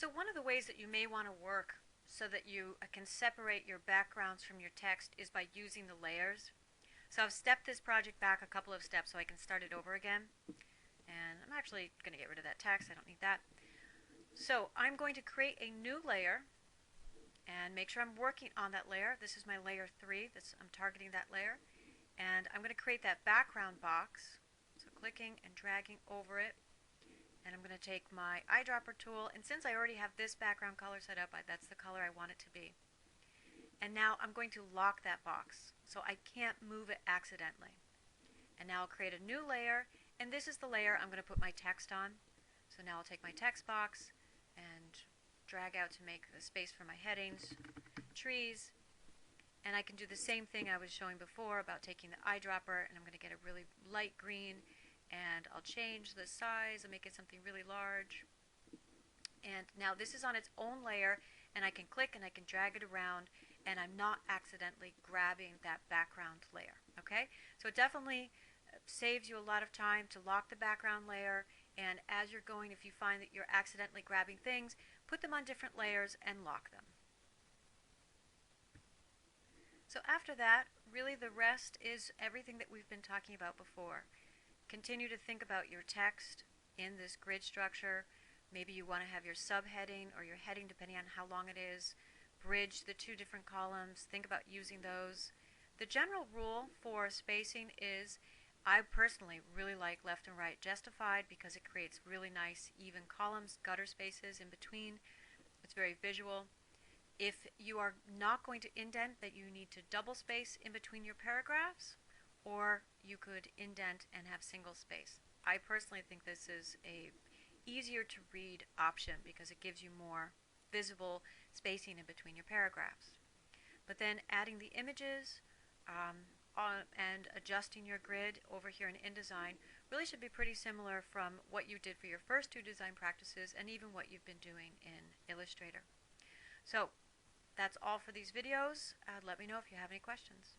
So one of the ways that you may want to work so that you can separate your backgrounds from your text is by using the layers. So I've stepped this project back a couple of steps so I can start it over again. And I'm actually going to get rid of that text. I don't need that. So I'm going to create a new layer and make sure I'm working on that layer. This is my layer 3. I'm targeting that layer. And I'm going to create that background box. So clicking and dragging over it. And I'm going to take my eyedropper tool, and since I already have this background color set up, that's the color I want it to be. And now I'm going to lock that box so I can't move it accidentally. And now I'll create a new layer, and this is the layer I'm going to put my text on. So now I'll take my text box and drag out to make a space for my headings, trees, and I can do the same thing I was showing before about taking the eyedropper, and I'm going to get a really light green, and I'll change the size and make it something really large. And now this is on its own layer, and I can click and I can drag it around, and I'm not accidentally grabbing that background layer. Okay? So it definitely saves you a lot of time to lock the background layer, and as you're going, if you find that you're accidentally grabbing things, put them on different layers and lock them. So after that, really the rest is everything that we've been talking about before. Continue to think about your text in this grid structure. Maybe you want to have your subheading or your heading, depending on how long it is. Bridge the two different columns. Think about using those. The general rule for spacing is, I personally really like left and right justified because it creates really nice even columns, gutter spaces in between. It's very visual. If you are not going to indent, that you need to double space in between your paragraphs, or you could indent and have single space. I personally think this is a easier to read option because it gives you more visible spacing in between your paragraphs. But then adding the images and adjusting your grid over here in InDesign really should be pretty similar from what you did for your first two design practices and even what you've been doing in Illustrator. So that's all for these videos. Let me know if you have any questions.